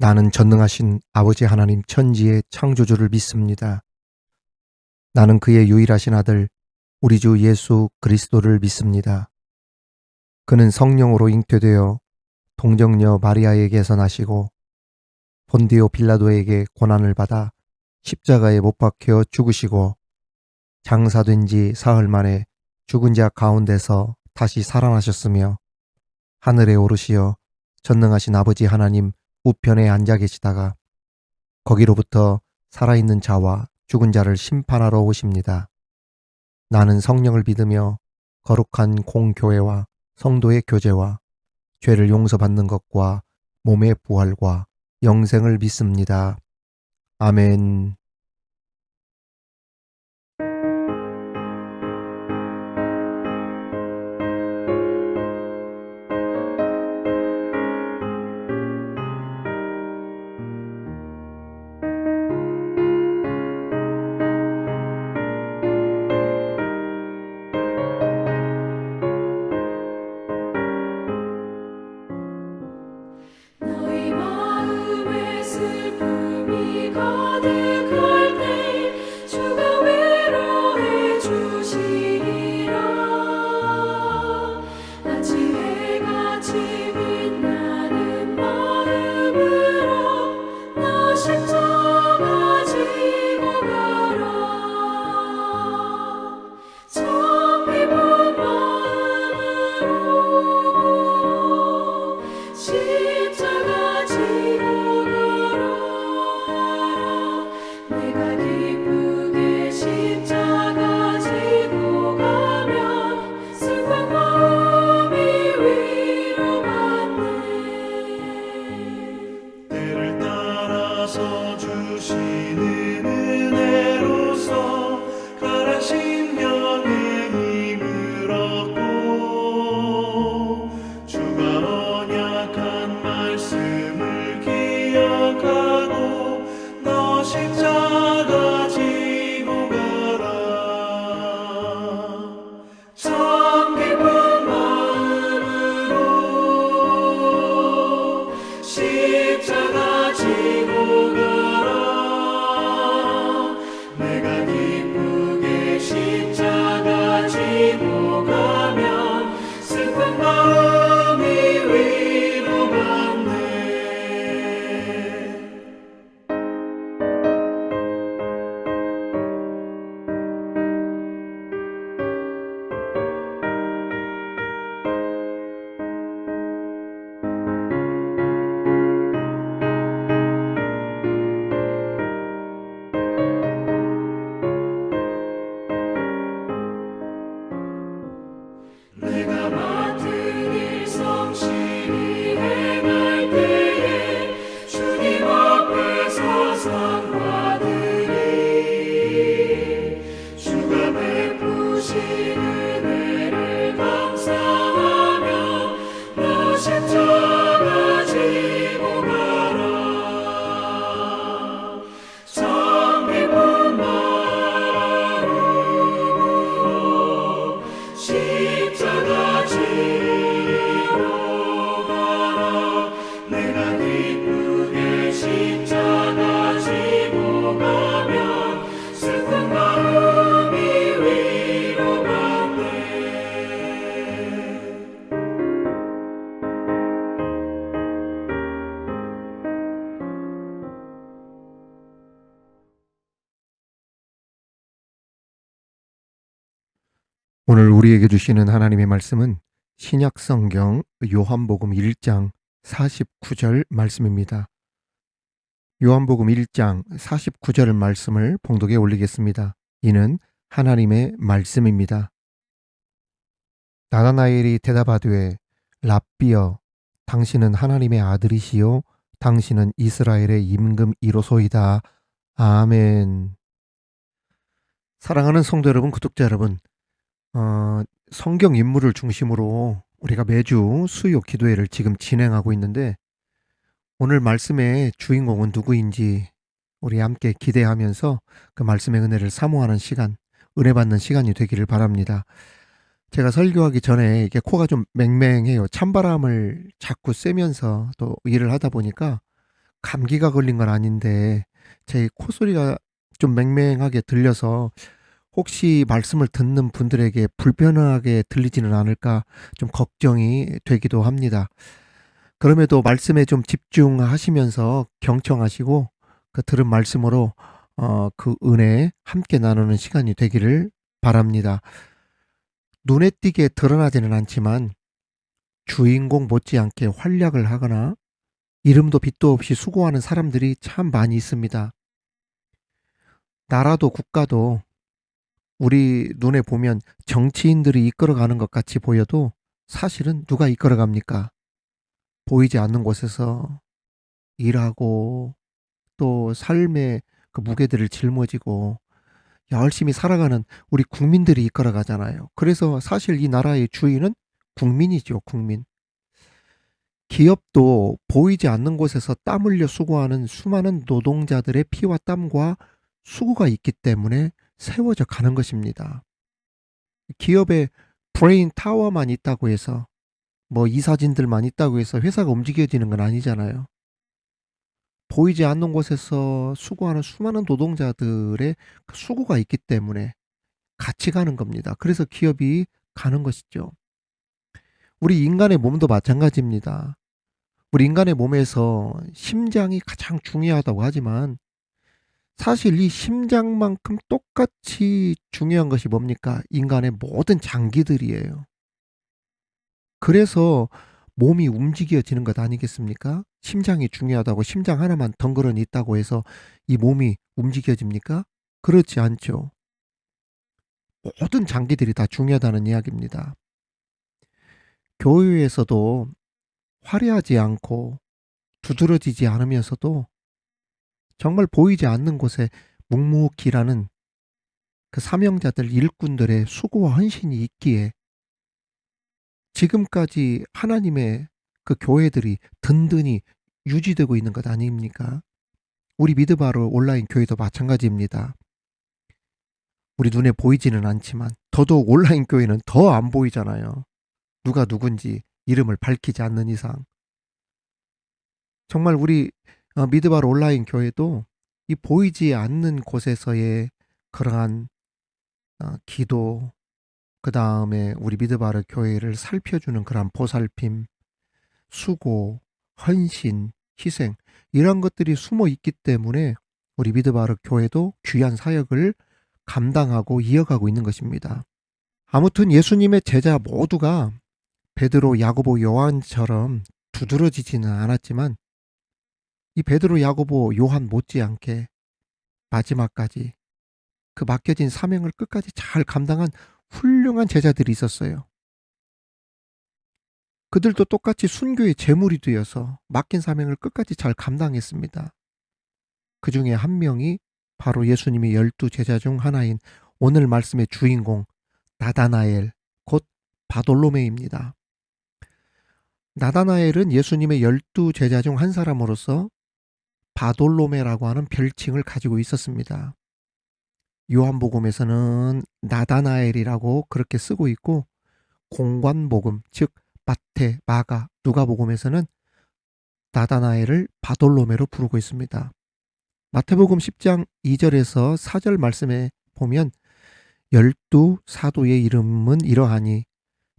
나는 전능하신 아버지 하나님 천지의 창조주를 믿습니다. 나는 그의 유일하신 아들 우리 주 예수 그리스도를 믿습니다. 그는 성령으로 잉태되어 동정녀 마리아에게서 나시고 본디오 빌라도에게 고난을 받아 십자가에 못 박혀 죽으시고 장사된 지 사흘 만에 죽은 자 가운데서 다시 살아나셨으며 하늘에 오르시어 전능하신 아버지 하나님 우편에 앉아 계시다가 거기로부터 살아있는 자와 죽은 자를 심판하러 오십니다. 나는 성령을 믿으며 거룩한 공교회와 성도의 교제와 죄를 용서받는 것과 몸의 부활과 영생을 믿습니다. 아멘. 너희 마음에 슬픔이 가득할 때 주가 위로해 주시리라. 아침 해같이 빛나는 마음으로 나 십자가 지고 가라. 참 기쁜 마음으로 십자가 지고 가라. 내가 기쁘게 십자가 지고 가면 슬픈 마음이 위로받네. 때를 따라서 주시는 은혜로서 가란 심령의 힘을 얻고 주가 언약한 말씀을 기억하고 너 십자가 지고 가라. 참 기쁜 마음으로 십자가 지고 가라. 내가 기쁘게 십자가 지고 가면 슬픈 마음이 위로받네. 내가 맡은 일 성실히 행할 때에 주님 앞에서 상 받으리. 주가 베푸신 은혜를 감사하며 너 십자가 지고 가라. 참 기쁜 마음으로 십자가 지고 가라. 내가 기쁘게 십자가 지고 가면 슬픈 마음이 위로받네. 오늘 우리에게 주시는 하나님의 말씀은 신약 성경 요한복음 1장 49절 말씀입니다. 요한복음 1장 49절 말씀을 봉독에 올리겠습니다. 이는 하나님의 말씀입니다. 나다나엘이 대답하되 랍비여 당신은 하나님의 아들이시요 당신은 이스라엘의 임금이로소이다. 아멘. 사랑하는 성도 여러분, 구독자 여러분, 성경 인물을 중심으로 우리가 매주 수요 기도회를 지금 진행하고 있는데 오늘 말씀의 주인공은 누구인지 우리 함께 기대하면서 그 말씀의 은혜를 사모하는 시간, 은혜 받는 시간이 되기를 바랍니다. 제가 설교하기 전에 이게 코가 좀 맹맹해요. 찬바람을 자꾸 쐬면서 또 일을 하다 보니까 감기가 걸린 건 아닌데 제 콧소리가 좀 맹맹하게 들려서 혹시 말씀을 듣는 분들에게 불편하게 들리지는 않을까 좀 걱정이 되기도 합니다. 그럼에도 말씀에 좀 집중하시면서 경청하시고 그 들은 말씀으로 그 은혜 함께 나누는 시간이 되기를 바랍니다. 눈에 띄게 드러나지는 않지만 주인공 못지않게 활약을 하거나 이름도 빛도 없이 수고하는 사람들이 참 많이 있습니다. 나라도 국가도 우리 눈에 보면 정치인들이 이끌어가는 것 같이 보여도 사실은 누가 이끌어갑니까? 보이지 않는 곳에서 일하고 또 삶의 그 무게들을 짊어지고 열심히 살아가는 우리 국민들이 이끌어가잖아요. 그래서 사실 이 나라의 주인은 국민이죠, 국민. 기업도 보이지 않는 곳에서 땀 흘려 수고하는 수많은 노동자들의 피와 땀과 수고가 있기 때문에 세워져 가는 것입니다. 기업에 브레인 타워만 있다고 해서 뭐 이사진들만 있다고 해서 회사가 움직여지는 건 아니잖아요. 보이지 않는 곳에서 수고하는 수많은 노동자들의 그 수고가 있기 때문에 같이 가는 겁니다. 그래서 기업이 가는 것이죠. 우리 인간의 몸도 마찬가지입니다. 우리 인간의 몸에서 심장이 가장 중요하다고 하지만 사실 이 심장만큼 똑같이 중요한 것이 뭡니까? 인간의 모든 장기들이에요. 그래서 몸이 움직여지는 것 아니겠습니까? 심장이 중요하다고 심장 하나만 덩그러니 있다고 해서 이 몸이 움직여집니까? 그렇지 않죠. 모든 장기들이 다 중요하다는 이야기입니다. 교회에서도 화려하지 않고 두드러지지 않으면서도 정말 보이지 않는 곳에 묵묵히 일하는 그 사명자들 일꾼들의 수고와 헌신이 있기에 지금까지 하나님의 그 교회들이 든든히 유지되고 있는 것 아닙니까? 우리 미드바로 온라인 교회도 마찬가지입니다. 우리 눈에 보이지는 않지만 더더욱 온라인 교회는 더 안 보이잖아요. 누가 누군지 이름을 밝히지 않는 이상. 정말 우리 미드바로 온라인 교회도 이 보이지 않는 곳에서의 그러한 기도, 그 다음에 우리 미드바르 교회를 살펴주는 그러한 보살핌, 수고, 헌신, 희생 이런 것들이 숨어 있기 때문에 우리 미드바르 교회도 귀한 사역을 감당하고 이어가고 있는 것입니다. 아무튼 예수님의 제자 모두가 베드로, 야고보, 요한처럼 두드러지지는 않았지만 이 베드로, 야고보, 요한 못지않게 마지막까지 그 맡겨진 사명을 끝까지 잘 감당한 훌륭한 제자들이 있었어요. 그들도 똑같이 순교의 제물이 되어서 맡긴 사명을 끝까지 잘 감당했습니다. 그 중에 한 명이 바로 예수님의 12 제자 중 하나인 오늘 말씀의 주인공 나다나엘 곧 바돌로메입니다. 나다나엘은 예수님의 12 제자 중 한 사람으로서 바돌로메라고 하는 별칭을 가지고 있었습니다. 요한복음에서는 나다나엘이라고 그렇게 쓰고 있고 공관복음 즉 마태, 마가, 누가복음에서는 나다나엘을 바돌로메로 부르고 있습니다. 마태복음 10장 2절에서 4절 말씀에 보면 12 사도의 이름은 이러하니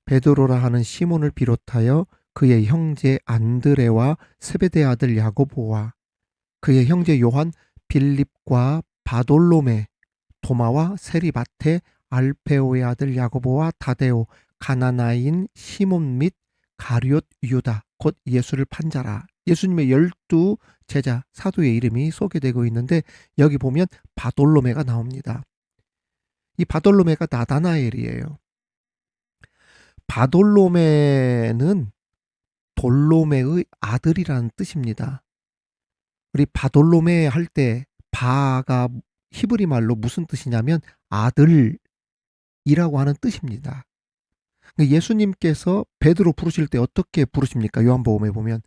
베드로라 하는 시몬을 비롯하여 그의 형제 안드레와 세베대 아들 야고보와 그의 형제 요한, 빌립과 바돌로메, 도마와 세리바테, 알페오의 아들 야고보와 다데오, 가나나인 시몬 및 가룟 유다 곧 예수를 판 자라. 예수님의 12 제자 사도의 이름이 소개되고 있는데 여기 보면 바돌로메가 나옵니다. 이 바돌로메가 나다나엘이에요. 바돌로메는 돌로메의 아들이라는 뜻입니다. 우리 바돌로메 할 때 바가 히브리 말로 무슨 뜻이냐면 아들이라고 하는 뜻입니다. 예수님께서 베드로 부르실 때 어떻게 부르십니까? 요한복음에 보면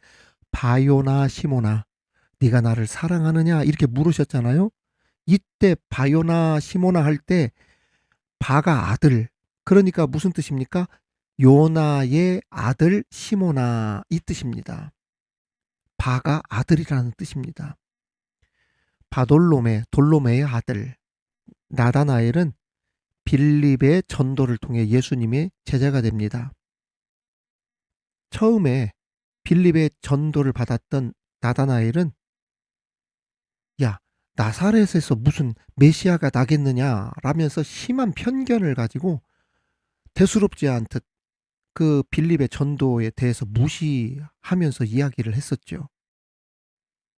바요나 시모나 네가 나를 사랑하느냐 이렇게 물으셨잖아요. 이때 바요나 시모나 할 때 바가 아들, 그러니까 무슨 뜻입니까? 요나의 아들 시모나 이 뜻입니다. 바가 아들이라는 뜻입니다. 바돌로메, 돌로메의 아들 나다나엘은 빌립의 전도를 통해 예수님의 제자가 됩니다. 처음에 빌립의 전도를 받았던 나다나엘은 야, 나사렛에서 무슨 메시아가 나겠느냐 라면서 심한 편견을 가지고 대수롭지 않듯 그 빌립의 전도에 대해서 무시하면서 이야기를 했었죠.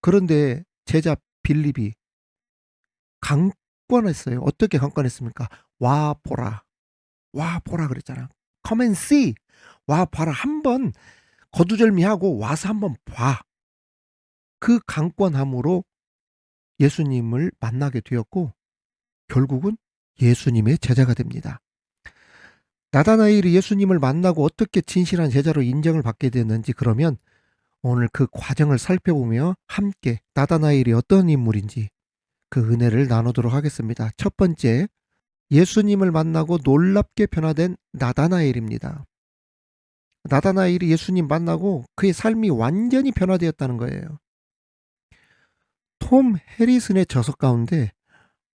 그런데 제자 빌립이 강권했어요. 어떻게 강권했습니까? 와 보라. 와 보라 그랬잖아. Come and see. 와 봐라. 한번 거두절미하고 와서 한번 봐. 그 강권함으로 예수님을 만나게 되었고 결국은 예수님의 제자가 됩니다. 나다나엘이 예수님을 만나고 어떻게 진실한 제자로 인정을 받게 됐는지 그러면 오늘 그 과정을 살펴보며 함께 나다나엘이 어떤 인물인지 그 은혜를 나누도록 하겠습니다. 첫 번째, 예수님을 만나고 놀랍게 변화된 나다나엘입니다. 나다나엘이 예수님 만나고 그의 삶이 완전히 변화되었다는 거예요. 톰 해리슨의 저서 가운데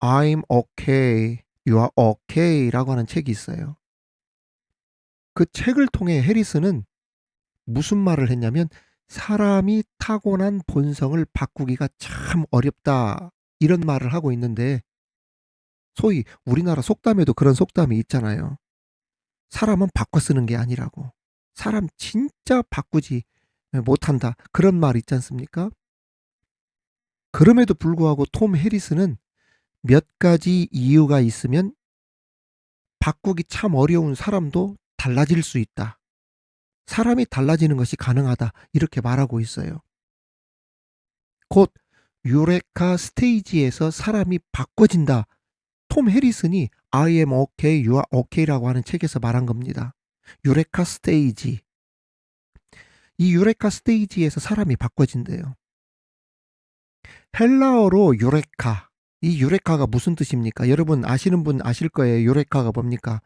I'm okay, you are okay 라고 하는 책이 있어요. 그 책을 통해 해리슨은 무슨 말을 했냐면 사람이 타고난 본성을 바꾸기가 참 어렵다 이런 말을 하고 있는데 소위 우리나라 속담에도 그런 속담이 있잖아요. 사람은 바꿔 쓰는 게 아니라고. 사람 진짜 바꾸지 못한다. 그런 말 있지 않습니까? 그럼에도 불구하고 톰 해리슨은 몇 가지 이유가 있으면 바꾸기 참 어려운 사람도 달라질 수 있다. 사람이 달라지는 것이 가능하다. 이렇게 말하고 있어요. 곧 유레카 스테이지에서 사람이 바꿔진다. 톰 해리슨이 I am okay, you are okay라고 하는 책에서 말한 겁니다. 유레카 스테이지. 이 유레카 스테이지에서 사람이 바꿔진대요. 헬라어로 유레카. 이 유레카가 무슨 뜻입니까? 여러분 아시는 분 아실 거예요. 유레카가 뭡니까?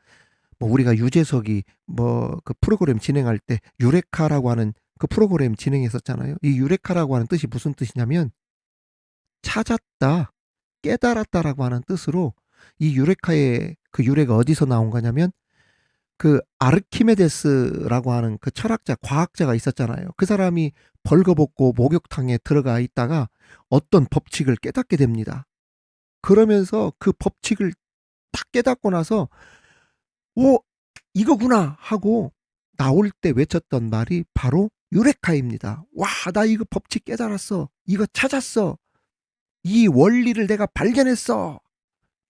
뭐 우리가 유재석이 뭐 그 프로그램 진행할 때 유레카라고 하는 그 프로그램 진행했었잖아요. 이 유레카라고 하는 뜻이 무슨 뜻이냐면 찾았다, 깨달았다라고 하는 뜻으로 이 유레카의 그 유래가 어디서 나온 거냐면 그 아르키메데스라고 하는 그 철학자, 과학자가 있었잖아요. 그 사람이 벌거벗고 목욕탕에 들어가 있다가 어떤 법칙을 깨닫게 됩니다. 그러면서 그 법칙을 딱 깨닫고 나서 오, 이거구나 하고 나올 때 외쳤던 말이 바로 유레카입니다. 와, 나 이거 법칙 깨달았어. 이거 찾았어. 이 원리를 내가 발견했어.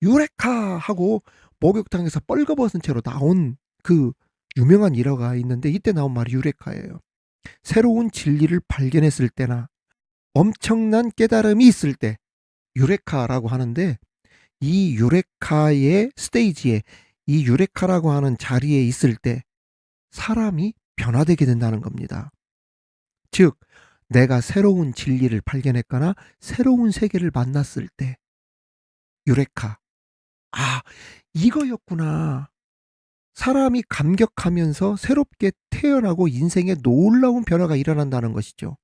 유레카 하고 목욕탕에서 뻘거벗은 채로 나온 그 유명한 일화가 있는데 이때 나온 말이 유레카예요. 새로운 진리를 발견했을 때나 엄청난 깨달음이 있을 때 유레카라고 하는데 이 유레카의 스테이지에 이 유레카라고 하는 자리에 있을 때 사람이 변화되게 된다는 겁니다. 즉 내가 새로운 진리를 발견했거나 새로운 세계를 만났을 때 유레카. 아, 이거였구나. 사람이 감격하면서 새롭게 태어나고 인생에 놀라운 변화가 일어난다는 것이죠.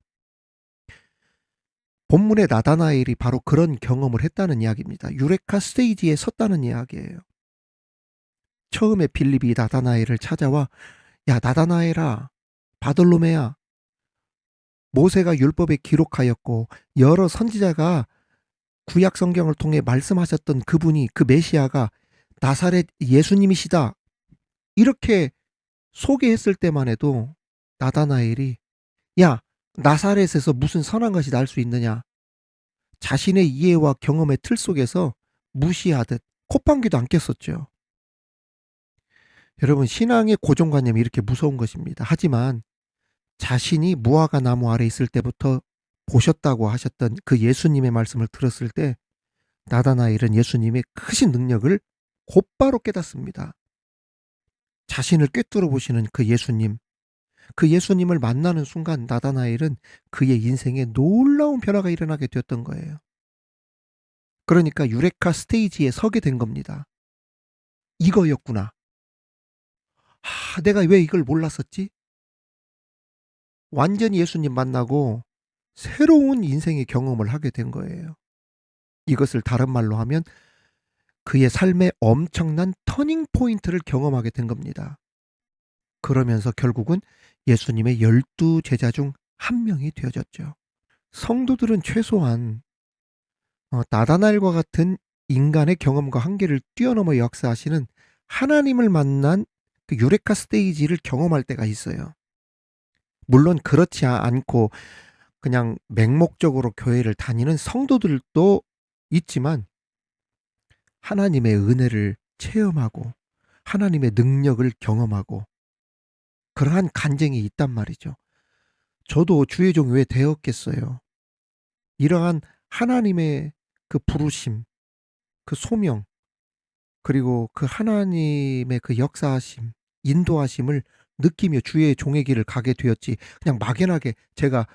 본문의 나다나엘이 바로 그런 경험을 했다는 이야기입니다. 유레카 스테이지에 섰다는 이야기예요. 처음에 빌립이 나다나엘을 찾아와 야 나다나엘아, 바돌로메야, 모세가 율법에 기록하였고 여러 선지자가 구약 성경을 통해 말씀하셨던 그분이 그 메시아가 나사렛 예수님이시다. 이렇게 소개했을 때만 해도 나다나엘이 야 나사렛에서 무슨 선한 것이 날 수 있느냐. 자신의 이해와 경험의 틀 속에서 무시하듯 콧방귀도 안 꼈었죠. 여러분 신앙의 고정관념이 이렇게 무서운 것입니다. 하지만 자신이 무화과 나무 아래 있을 때부터 보셨다고 하셨던 그 예수님의 말씀을 들었을 때 나다나엘은 예수님의 크신 능력을 곧바로 깨닫습니다. 자신을 꿰뚫어 보시는 그 예수님을 만나는 순간 나다나엘은 그의 인생에 놀라운 변화가 일어나게 되었던 거예요. 그러니까 유레카 스테이지에 서게 된 겁니다. 이거였구나. 내가 왜 이걸 몰랐었지? 완전히 예수님 만나고 새로운 인생의 경험을 하게 된 거예요. 이것을 다른 말로 하면 그의 삶에 엄청난 터닝 포인트를 경험하게 된 겁니다. 그러면서 결국은 예수님의 12 제자 중 한 명이 되어졌죠. 성도들은 최소한 나다나엘과 같은 인간의 경험과 한계를 뛰어넘어 역사하시는 하나님을 만난 그 유레카 스테이지를 경험할 때가 있어요. 물론 그렇지 않고 그냥 맹목적으로 교회를 다니는 성도들도 있지만 하나님의 은혜를 체험하고 하나님의 능력을 경험하고 그러한 간증이 있단 말이죠. 저도 주의 종이 왜 되었겠어요. 이러한 하나님의 그 부르심, 그 소명, 그리고 그 하나님의 그 역사하심, 인도하심을 느끼며 주의 종의 길을 가게 되었지. 그냥 막연하게 제가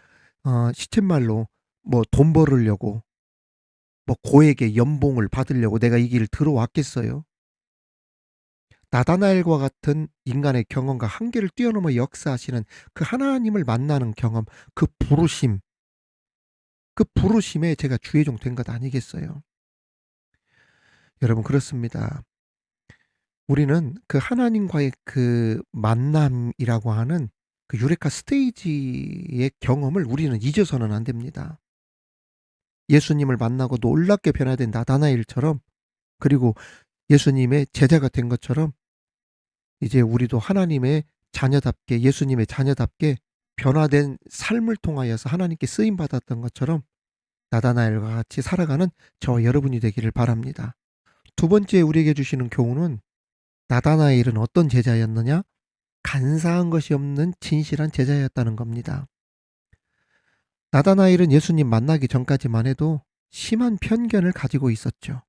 시쳇말로 뭐 돈 벌으려고 뭐 고에게 연봉을 받으려고 내가 이 길을 들어왔겠어요. 나다나엘과 같은 인간의 경험과 한계를 뛰어넘어 역사하시는 그 하나님을 만나는 경험, 그 부르심, 그 부르심에 제가 주의 종 된 것 아니겠어요. 여러분 그렇습니다. 우리는 그 하나님과의 그 만남이라고 하는 그 유레카 스테이지의 경험을 우리는 잊어서는 안 됩니다. 예수님을 만나고 놀랍게 변화된 나다나엘처럼, 그리고 예수님의 제자가 된 것처럼 이제 우리도 하나님의 자녀답게, 예수님의 자녀답게 변화된 삶을 통하여서 하나님께 쓰임 받았던 것처럼 나다나엘과 같이 살아가는 저와 여러분이 되기를 바랍니다. 두 번째 우리에게 주시는 교훈은 나다나엘은 어떤 제자였느냐? 간사한 것이 없는 진실한 제자였다는 겁니다. 나다나엘은 예수님 만나기 전까지만 해도 심한 편견을 가지고 있었죠.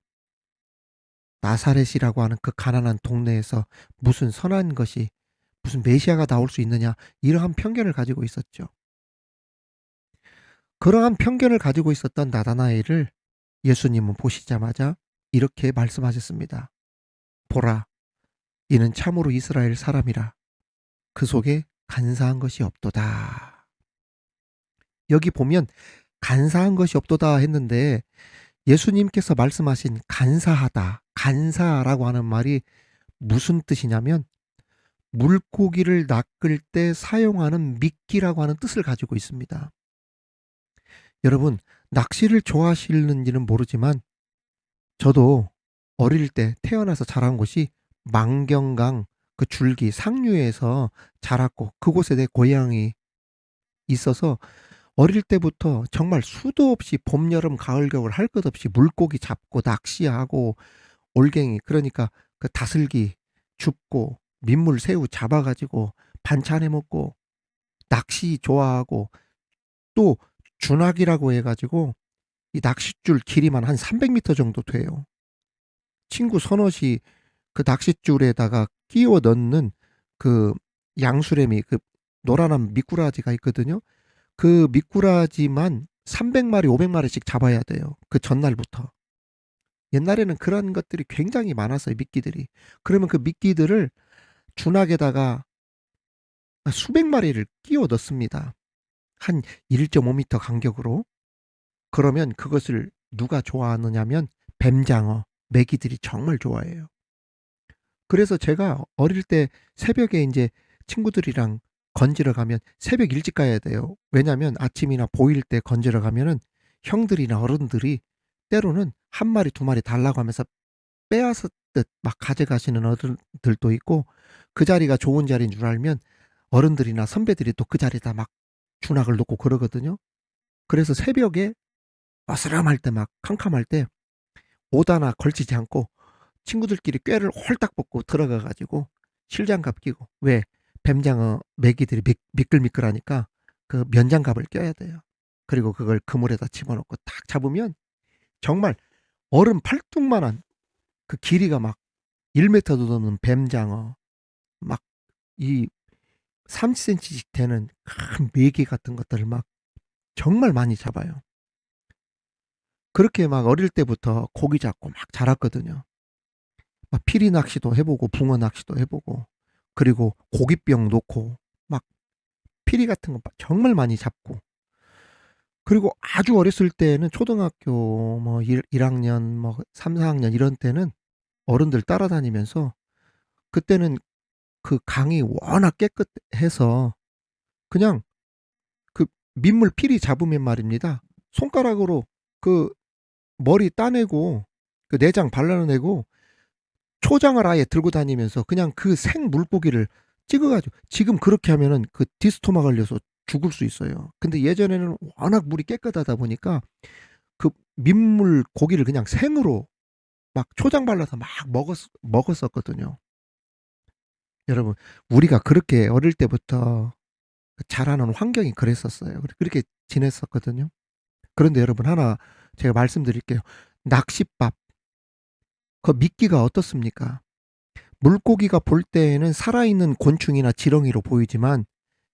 나사렛이라고 하는 그 가난한 동네에서 무슨 선한 것이, 무슨 메시아가 나올 수 있느냐, 이러한 편견을 가지고 있었죠. 그러한 편견을 가지고 있었던 나다나엘을 예수님은 보시자마자 이렇게 말씀하셨습니다. 보라, 이는 참으로 이스라엘 사람이라. 그 속에 간사한 것이 없도다. 여기 보면 간사한 것이 없도다 했는데 예수님께서 말씀하신 간사하다, 간사라고 하는 말이 무슨 뜻이냐면 물고기를 낚을 때 사용하는 미끼라고 하는 뜻을 가지고 있습니다. 여러분, 낚시를 좋아하시는지는 모르지만 저도 어릴 때 태어나서 자란 곳이 망경강 그 줄기 상류에서 자랐고 그곳에 내 고향이 있어서 어릴 때부터 정말 수도 없이 봄, 여름, 가을, 겨울 할 것 없이 물고기 잡고 낚시하고 올갱이, 그러니까 그 다슬기 줍고 민물 새우 잡아가지고 반찬해 먹고 낚시 좋아하고 또 준학이라고 해가지고 이 낚싯줄 길이만 한 300m 정도 돼요. 친구 서너시 그 낚싯줄에다가 끼워 넣는 그 양수레미, 그 노란한 미꾸라지가 있거든요. 그 미꾸라지만 300마리, 500마리씩 잡아야 돼요. 그 전날부터. 옛날에는 그런 것들이 굉장히 많았어요, 미끼들이. 그러면 그 미끼들을 준학에다가 수백 마리를 끼워 넣습니다. 한 1.5m 간격으로. 그러면 그것을 누가 좋아하느냐면 뱀장어, 메기들이 정말 좋아해요. 그래서 제가 어릴 때 새벽에 이제 친구들이랑 건지러 가면 새벽 일찍 가야 돼요. 왜냐면 아침이나 보일 때 건지러 가면은 형들이나 어른들이 때로는 한 마리, 두 마리 달라고 하면서 빼앗았듯 막 가져가시는 어른들도 있고 그 자리가 좋은 자리인 줄 알면 어른들이나 선배들이 또 그 자리에다 막 준학을 놓고 그러거든요. 그래서 새벽에 어스름할 때 막 캄캄할 때 옷 하나 걸치지 않고 친구들끼리 꾀를 홀딱 벗고 들어가 가지고 실장갑 끼고, 왜 뱀장어 메기들이 미끌미끌하니까 그 면장갑을 껴야 돼요. 그리고 그걸 그물에다 집어넣고 딱 잡으면 정말 어른 팔뚝만한 그 길이가 막 1m도 넘는 뱀장어, 막 이 30cm씩 되는 큰 메기 같은 것들을 막 정말 많이 잡아요. 그렇게 막 어릴 때부터 고기 잡고 막 자랐거든요. 막 피리 낚시도 해보고 붕어 낚시도 해보고 그리고 고깃병 놓고 막 피리 같은 거 정말 많이 잡고 그리고 아주 어렸을 때는 초등학교 뭐 1학년 뭐 3, 4학년 이런 때는 어른들 따라다니면서 그때는 그 강이 워낙 깨끗해서 그냥 그 민물 피리 잡으면 말입니다. 손가락으로 그 머리 따내고 그 내장 발라내고 초장을 아예 들고 다니면서 그냥 그 생 물고기를 찍어 가지고 지금 그렇게 하면은 그 디스토마 걸려서 죽을 수 있어요. 근데 예전에는 워낙 물이 깨끗하다 보니까 그 민물 고기를 그냥 생으로 막 초장 발라서 막 먹었었거든요. 여러분, 우리가 그렇게 어릴 때부터 자라는 환경이 그랬었어요. 그렇게 지냈었거든요. 그런데 여러분, 하나 제가 말씀드릴게요. 낚싯밥, 그 미끼가 어떻습니까? 물고기가 볼 때에는 살아있는 곤충이나 지렁이로 보이지만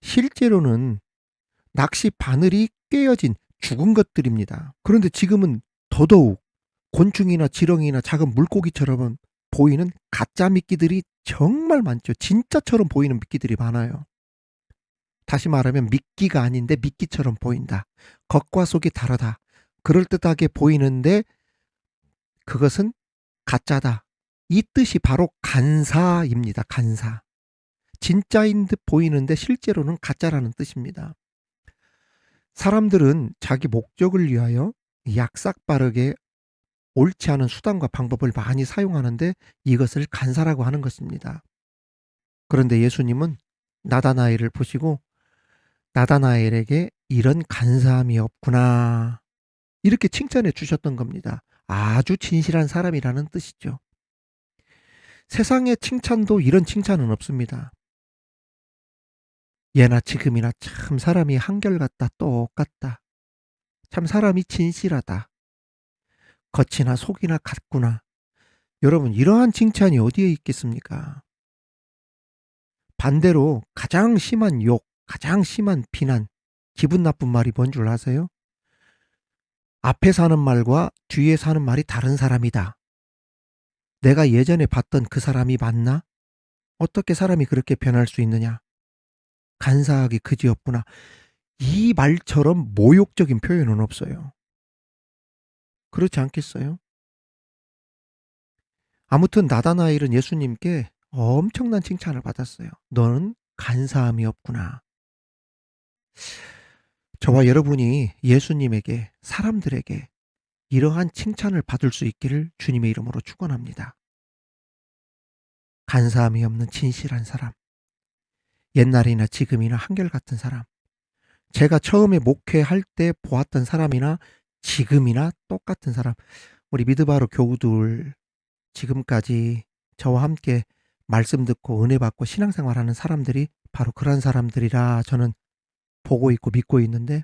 실제로는 낚시 바늘이 깨어진 죽은 것들입니다. 그런데 지금은 더더욱 곤충이나 지렁이나 작은 물고기처럼 보이는 가짜 미끼들이 정말 많죠. 진짜처럼 보이는 미끼들이 많아요. 다시 말하면 미끼가 아닌데 미끼처럼 보인다. 겉과 속이 다르다. 그럴듯하게 보이는데 그것은 가짜다. 이 뜻이 바로 간사입니다. 간사. 진짜인 듯 보이는데 실제로는 가짜라는 뜻입니다. 사람들은 자기 목적을 위하여 약삭빠르게 옳지 않은 수단과 방법을 많이 사용하는데 이것을 간사라고 하는 것입니다. 그런데 예수님은 나다나엘을 보시고 나다나엘에게 이런 간사함이 없구나. 이렇게 칭찬해 주셨던 겁니다. 아주 진실한 사람이라는 뜻이죠. 세상의 칭찬도 이런 칭찬은 없습니다. 예나 지금이나 참 사람이 한결같다, 똑같다. 참 사람이 진실하다. 겉이나 속이나 같구나. 여러분, 이러한 칭찬이 어디에 있겠습니까? 반대로 가장 심한 욕, 가장 심한 비난, 기분 나쁜 말이 뭔 줄 아세요? 앞에 사는 말과 뒤에 사는 말이 다른 사람이다. 내가 예전에 봤던 그 사람이 맞나? 어떻게 사람이 그렇게 변할 수 있느냐? 간사하기 그지없구나. 이 말처럼 모욕적인 표현은 없어요. 그렇지 않겠어요? 아무튼 나다나엘은 예수님께 엄청난 칭찬을 받았어요. 너는 간사함이 없구나. 저와 여러분이 예수님에게, 사람들에게 이러한 칭찬을 받을 수 있기를 주님의 이름으로 축원합니다. 간사함이 없는 진실한 사람, 옛날이나 지금이나 한결같은 사람, 제가 처음에 목회할 때 보았던 사람이나 지금이나 똑같은 사람, 우리 미드바로 교우들 지금까지 저와 함께 말씀 듣고 은혜 받고 신앙생활하는 사람들이 바로 그런 사람들이라 저는 보고 있고 믿고 있는데,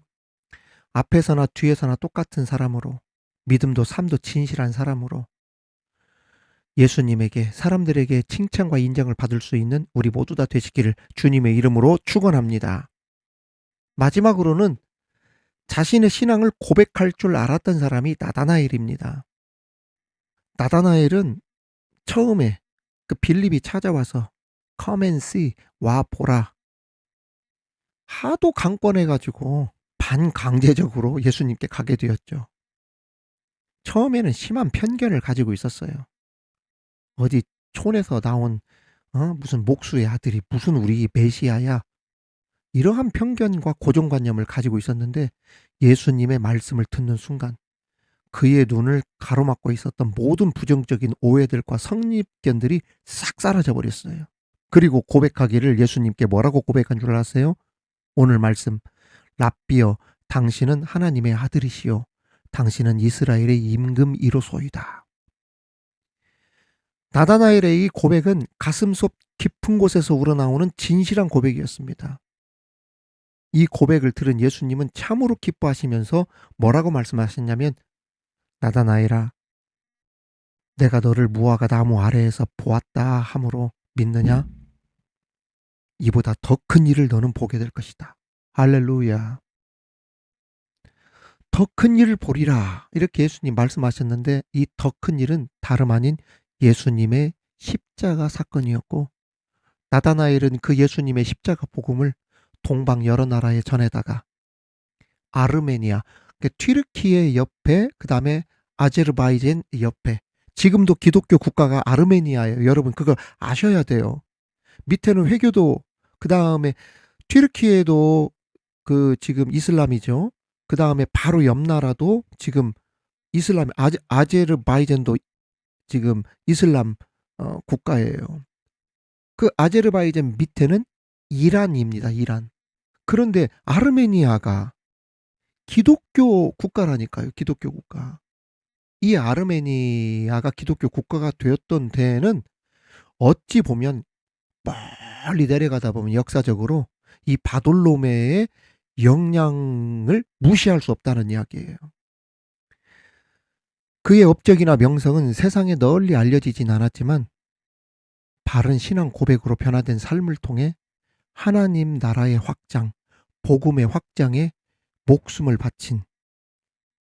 앞에서나 뒤에서나 똑같은 사람으로, 믿음도 삶도 진실한 사람으로 예수님에게, 사람들에게 칭찬과 인정을 받을 수 있는 우리 모두 다 되시기를 주님의 이름으로 축원합니다. 마지막으로는 자신의 신앙을 고백할 줄 알았던 사람이 나다나엘입니다. 나다나엘은 처음에 그 빌립이 찾아와서 Come and see, 와 보라, 하도 강권해가지고 반강제적으로 예수님께 가게 되었죠. 처음에는 심한 편견을 가지고 있었어요. 어디 촌에서 나온 무슨 목수의 아들이 무슨 우리 메시아야, 이러한 편견과 고정관념을 가지고 있었는데 예수님의 말씀을 듣는 순간 그의 눈을 가로막고 있었던 모든 부정적인 오해들과 선입견들이 싹 사라져 버렸어요. 그리고 고백하기를, 예수님께 뭐라고 고백한 줄 아세요? 오늘 말씀, 랍비여, 당신은 하나님의 아들이시요 당신은 이스라엘의 임금 이로소이다. 나다나엘의 이 고백은 가슴속 깊은 곳에서 우러나오는 진실한 고백이었습니다. 이 고백을 들은 예수님은 참으로 기뻐하시면서 뭐라고 말씀하셨냐면, 나다나엘아, 내가 너를 무화과 나무 아래에서 보았다 함으로 믿느냐? 이보다 더 큰 일을 너는 보게 될 것이다. 할렐루야. 더 큰 일을 보리라, 이렇게 예수님 말씀하셨는데, 이 더 큰 일은 다름 아닌 예수님의 십자가 사건이었고, 나다나엘은 그 예수님의 십자가 복음을 동방 여러 나라에 전해다가 아르메니아, 그러니까 튀르키예 옆에 그다음에 아제르바이잔 옆에 지금도 기독교 국가가 아르메니아예요. 여러분 그거 아셔야 돼요. 밑에는 회교도 그다음에 튀르키예도 그 지금 이슬람이죠. 그다음에 바로 옆 나라도 지금 이슬람 아제르바이잔도 지금 이슬람 국가예요. 그 아제르바이잔 밑에는 이란입니다. 이란. 그런데 아르메니아가 기독교 국가라니까요. 기독교 국가. 이 아르메니아가 기독교 국가가 되었던 데는 어찌 보면 멀리 내려가다 보면 역사적으로 이 바돌로메의 영향을 무시할 수 없다는 이야기예요. 그의 업적이나 명성은 세상에 널리 알려지진 않았지만 바른 신앙 고백으로 변화된 삶을 통해 하나님 나라의 확장, 복음의 확장에 목숨을 바친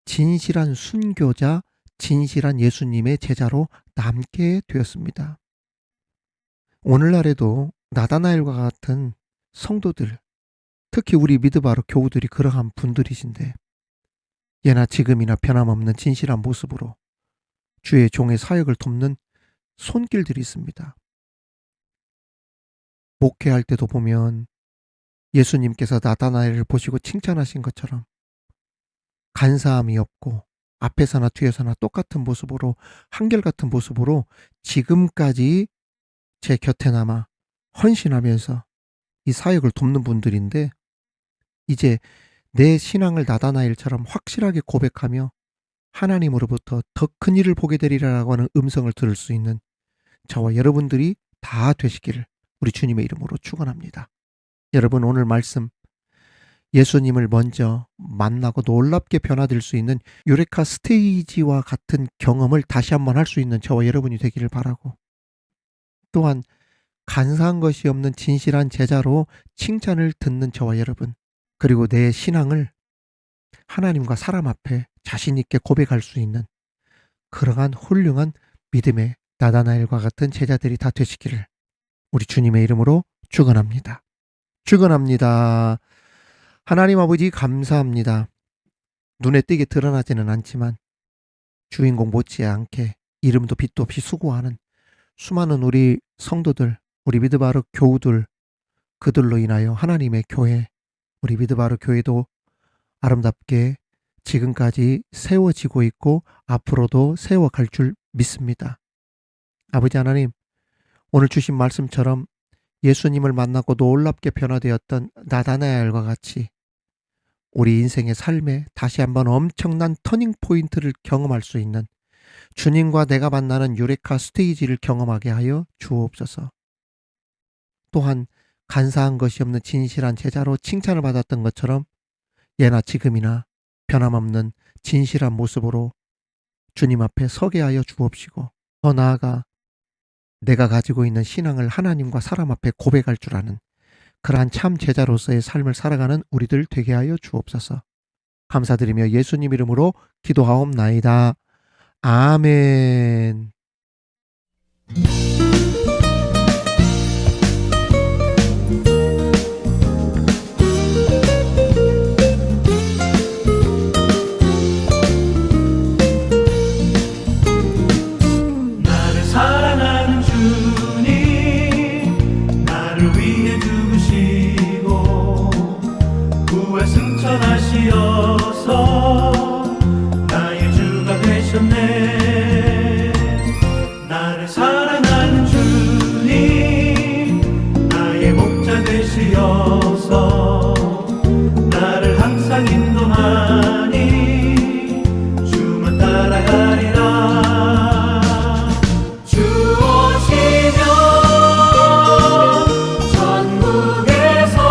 진실한 순교자, 진실한 예수님의 제자로 남게 되었습니다. 오늘날에도 나다나엘과 같은 성도들, 특히 우리 미드바로 교우들이 그러한 분들이신데 예나 지금이나 변함없는 진실한 모습으로 주의 종의 사역을 돕는 손길들이 있습니다. 목회할 때도 보면 예수님께서 나다나엘을 보시고 칭찬하신 것처럼 간사함이 없고 앞에서나 뒤에서나 똑같은 모습으로 한결같은 모습으로 지금까지 제 곁에 남아 헌신하면서 이 사역을 돕는 분들인데 이제 내 신앙을 나다나엘처럼 확실하게 고백하며 하나님으로부터 더 큰 일을 보게 되리라고 하는 음성을 들을 수 있는 저와 여러분들이 다 되시기를 우리 주님의 이름으로 축원합니다. 여러분 오늘 말씀 예수님을 먼저 만나고 놀랍게 변화될 수 있는 유레카 스테이지와 같은 경험을 다시 한번 할 수 있는 저와 여러분이 되기를 바라고 또한 간사한 것이 없는 진실한 제자로 칭찬을 듣는 저와 여러분 그리고 내 신앙을 하나님과 사람 앞에 자신 있게 고백할 수 있는 그러한 훌륭한 믿음의 나다나엘과 같은 제자들이 다 되시기를 우리 주님의 이름으로 축원합니다. 축원합니다. 하나님 아버지 감사합니다. 눈에 띄게 드러나지는 않지만 주인공 못지않게 이름도 빛도 없이 수고하는 수많은 우리 성도들, 우리 미드바르 교우들 그들로 인하여 하나님의 교회, 우리 미드바르 교회도 아름답게 지금까지 세워지고 있고 앞으로도 세워갈 줄 믿습니다. 아버지 하나님, 오늘 주신 말씀처럼 예수님을 만나고 놀랍게 변화되었던 나다나엘과 같이 우리 인생의 삶에 다시 한번 엄청난 터닝 포인트를 경험할 수 있는 주님과 내가 만나는 유레카 스테이지를 경험하게 하여 주옵소서. 또한 간사한 것이 없는 진실한 제자로 칭찬을 받았던 것처럼 예나 지금이나 변함없는 진실한 모습으로 주님 앞에 서게 하여 주옵시고 더 나아가 내가 가지고 있는 신앙을 하나님과 사람 앞에 고백할 줄 아는 그러한 참 제자로서의 삶을 살아가는 우리들 되게 하여 주옵소서. 감사드리며 예수님 이름으로 기도하옵나이다. 아멘. 나를 사랑하는 주님 나를 위해 죽으시고 구원 승천하시어서 나의 주가 되셨네. 나를 사랑하는 주님 나의 목자 되시어서 나를 항상 인도하니 주만 따라가리라. 주오시면 전국에서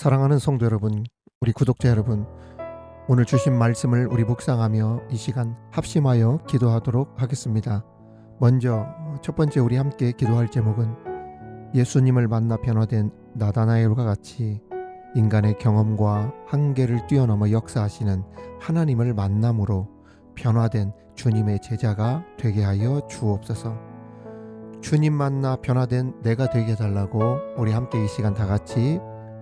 사랑하는 성도 여러분, 우리 구독자 여러분, 오늘 주신 말씀을 우리 묵상하며 이 시간 합심하여 기도하도록 하겠습니다. 먼저 첫 번째 우리 함께 기도할 제목은 예수님을 만나 변화된 나다나엘과 같이 인간의 경험과 한계를 뛰어넘어 역사하시는 하나님을 만남으로 변화된 주님의 제자가 되게 하여 주옵소서. 주님 만나 변화된 내가 되게 해달라고 우리 함께 이 시간 다 같이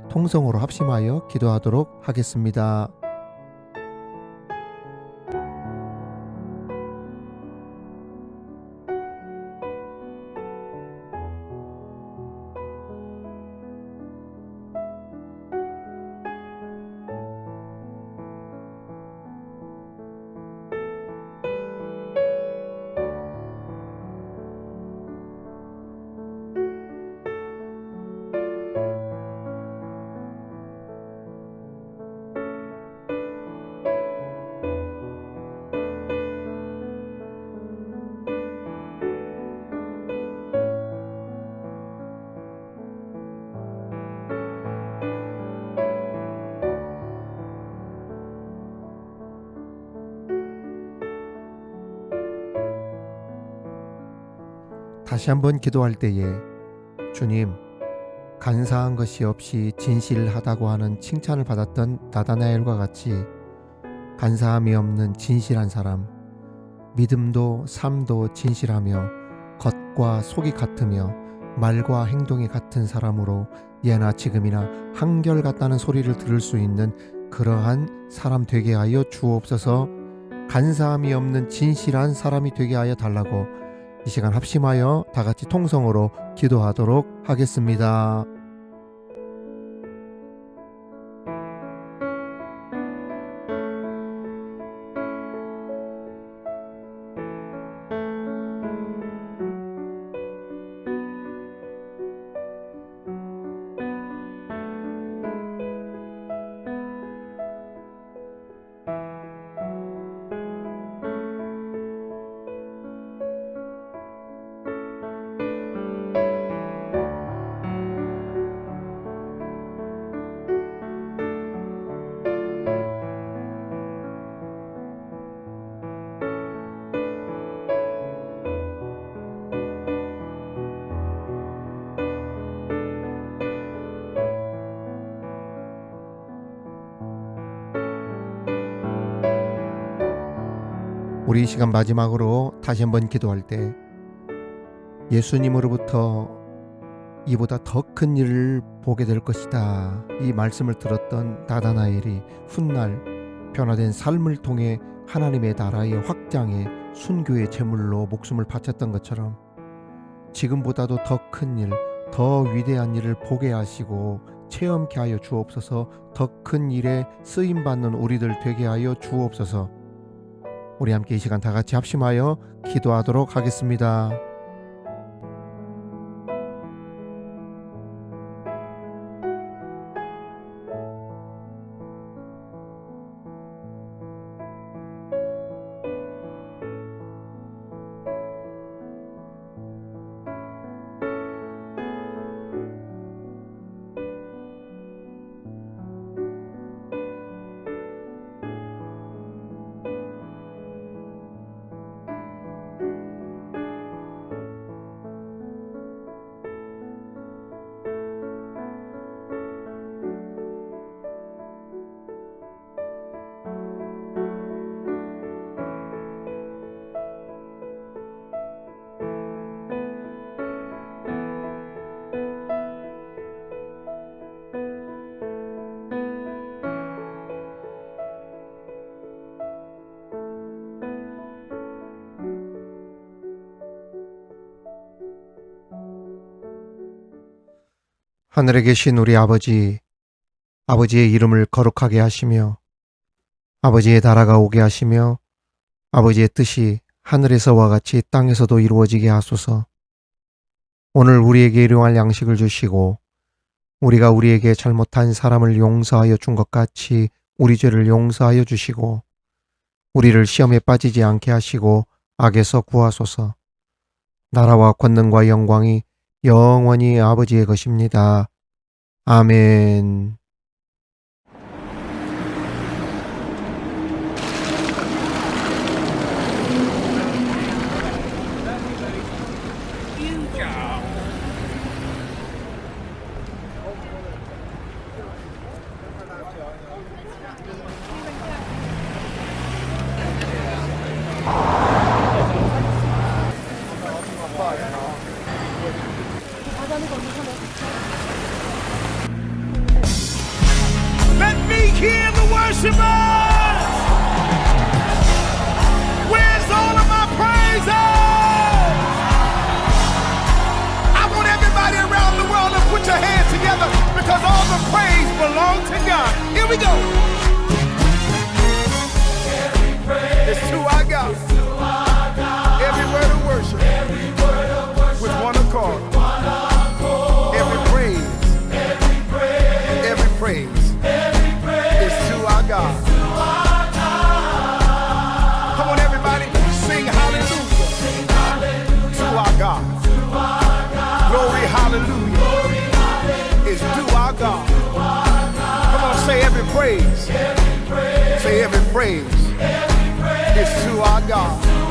통성으로 합심하여 기도하도록 하겠습니다. 다시 한번 기도할 때에 주님, 간사한 것이 없이 진실하다고 하는 칭찬을 받았던 나다나엘과 같이 간사함이 없는 진실한 사람, 믿음도 삶도 진실하며 겉과 속이 같으며 말과 행동이 같은 사람으로 예나 지금이나 한결같다는 소리를 들을 수 있는 그러한 사람 되게 하여 주옵소서. 간사함이 없는 진실한 사람이 되게 하여 달라고 이 시간 합심하여 다 같이 통성으로 기도하도록 하겠습니다. 우리 이 시간 마지막으로 다시 한번 기도할 때 예수님으로부터 이보다 더 큰 일을 보게 될 것이다, 이 말씀을 들었던 나다나엘이 훗날 변화된 삶을 통해 하나님의 나라의 확장에 순교의 제물로 목숨을 바쳤던 것처럼 지금보다도 더 큰 일, 더 위대한 일을 보게 하시고 체험케 하여 주옵소서. 더 큰 일에 쓰임받는 우리들 되게 하여 주옵소서. 우리 함께 이 시간 다 같이 합심하여 기도하도록 하겠습니다. 하늘에 계신 우리 아버지, 아버지의 이름을 거룩하게 하시며 아버지의 나라가 오게 하시며 아버지의 뜻이 하늘에서와 같이 땅에서도 이루어지게 하소서. 오늘 우리에게 일용할 양식을 주시고 우리가 우리에게 잘못한 사람을 용서하여 준 것 같이 우리 죄를 용서하여 주시고 우리를 시험에 빠지지 않게 하시고 악에서 구하소서. 나라와 권능과 영광이 영원히 아버지의 것입니다. 아멘. you, God. Let me hear the worshipers. Where's all of my praises? I want everybody around the world to put your hands together because all the praise belongs to God. Here we go. It's to our God. Every word of worship. With one accord. Every praise. Every praise. Is to our God. Come on, everybody, sing hallelujah to our God. Glory, hallelujah is to our God. Come on, say every praise. Say every praise is to our God.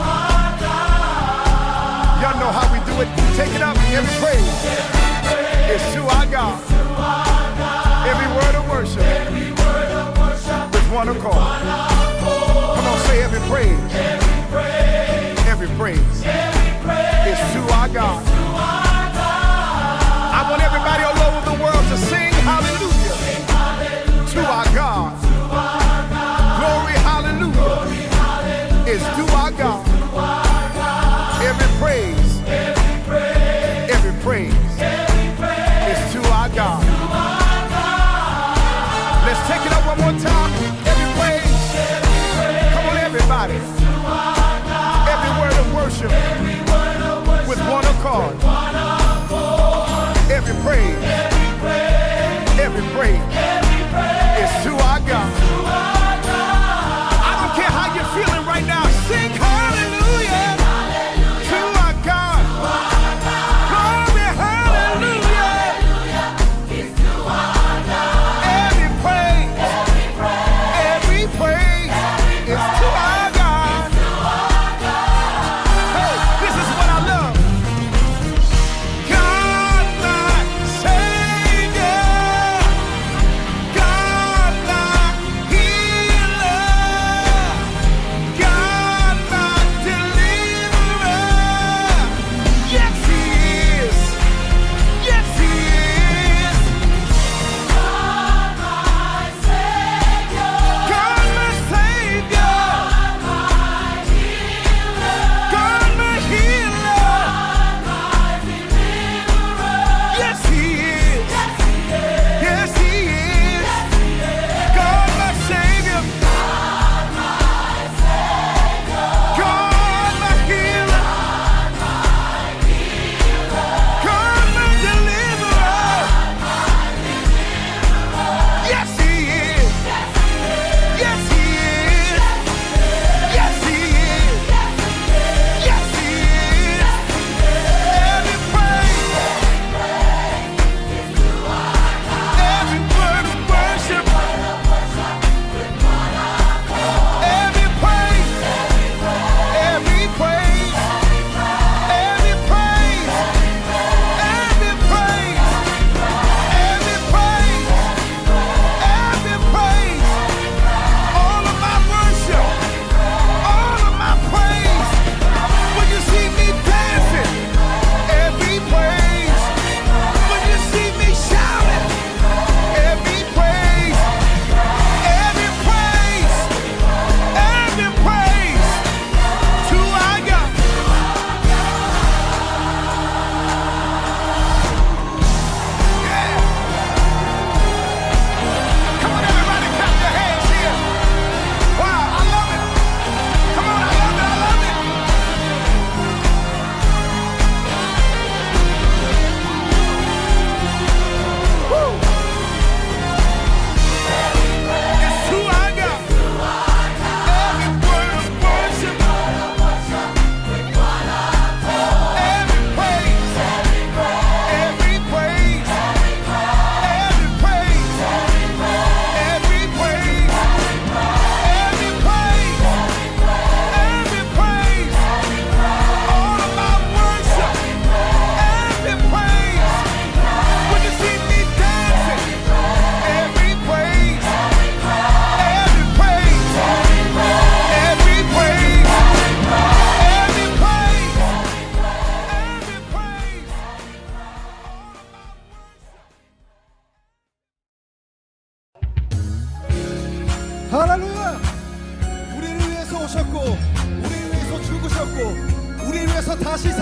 Y'all know how we do it. Take it up. Every praise is to our God. Every word of worship with one accord. Come on, say every praise. Every praise is to our God. I want everybody all over the world to sing hallelujah to our God. Glory, hallelujah is to our God. Every praise is to our God. Let's take it up one more time. Every praise. Come on, everybody. Every word of worship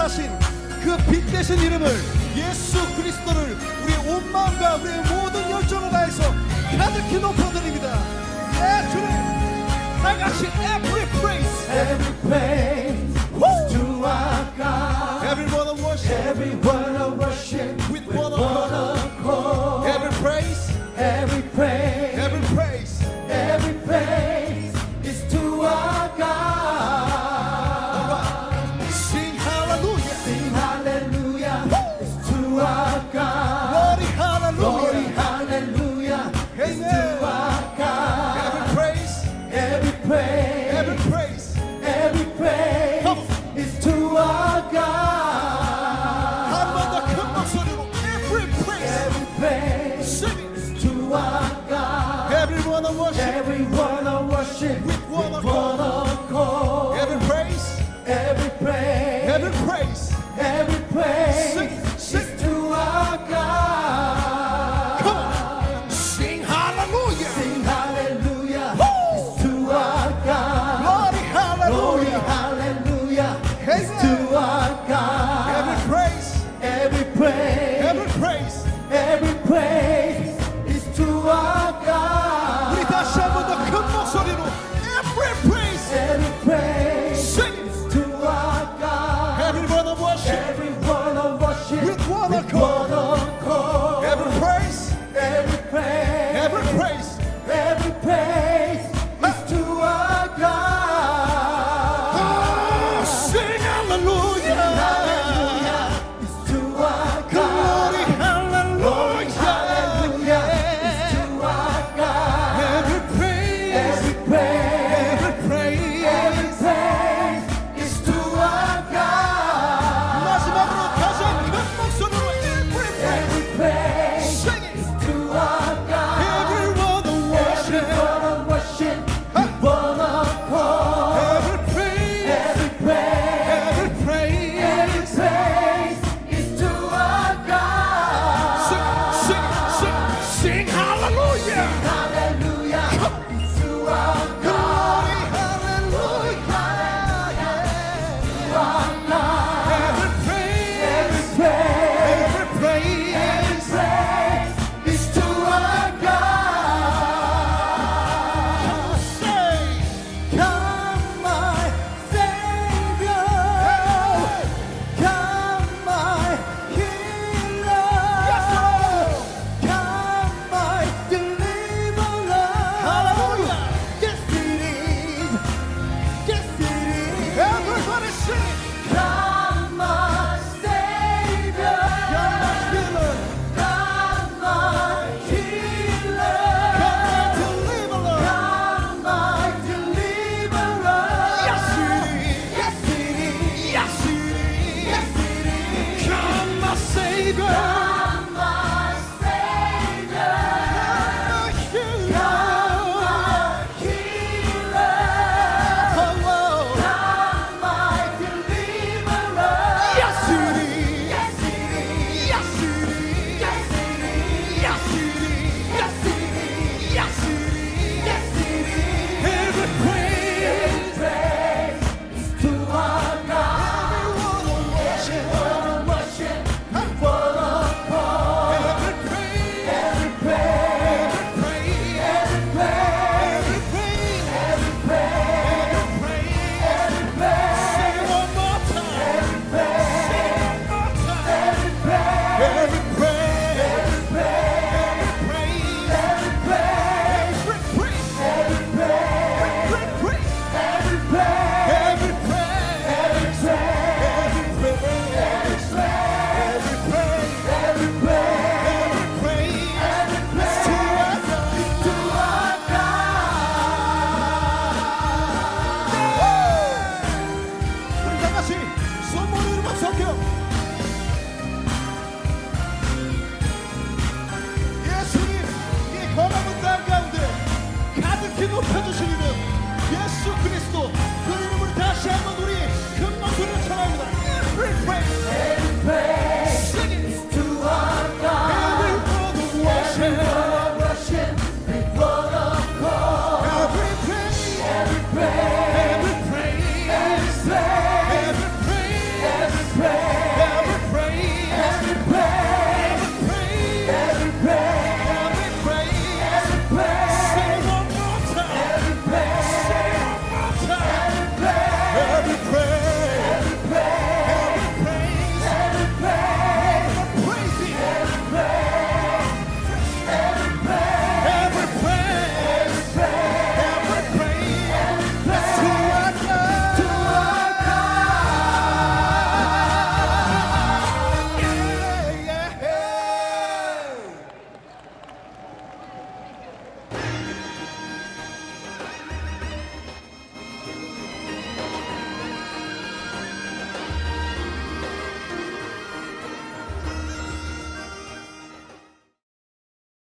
부활하신 그 빛 되신 이름을, 예수 그리스도를 우리의 온 마음과 우리의 모든 열정을 다해서 가득히 높여드립니다. 예, 주님, 다 같이 every praise, Every praise to our God. everyone of worship, Every word of worship with one accord. Every praise, Every praise, every praise, every praise is to our God. sing hallelujah, Sing hallelujah is to our God. glory Glory hallelujah, hallelujah is to amen. our God. Every praise, Every praise, every praise. every praise Come on. is to our God. 한 번 더 큰 목소리로 every praise, Every praise sing it. is to our God. Everyone of worship, Every one of worship with one one accord. accord. Every praise, Every praise, every praise. every praise Sing, sing. is to our God. Come on, sing hallelujah, Sing hallelujah is to our God. glory Glory hallelujah, hallelujah is Amen. to our God. every praise, Every praise, every praise. every praise is to our 우리 God. 다시 한 번 더 큰 목소리로 every praise, Every praise sing it. is to our God. Everyone of worship, Every one of worship with one with accord. one accord. Every praise, Every praise, every praise. every praise is to our God. Sing hallelujah, Hallelujah is to our glory God. Glory, hallelujah, hallelujah is to our God. every praise, Every praise, every praise. every praise is to our God. 마지막으로 다시 큰 목소리로 every praise, Every praise sing it. is to our God. Everyone of Every worship, one of worship with one accord. every praise, Every praise, every praise. every praise is to our God. Sing hallelujah, Hallelujah is to our God. glory hallelujah, Our God. every praise, Every praise, every praise. every praise is to our God. Say, Come, my Savior. Come, my healer. Come, my deliverer. hallelujah. Yes, it is. Yes, it is. Everybody sing. Come, my Savior. Come, my healer. Come, my deliverer. Come, my deliverer. Yes, it is. Yes, it is. Yes, it is. Yes, it is. Come, my Savior.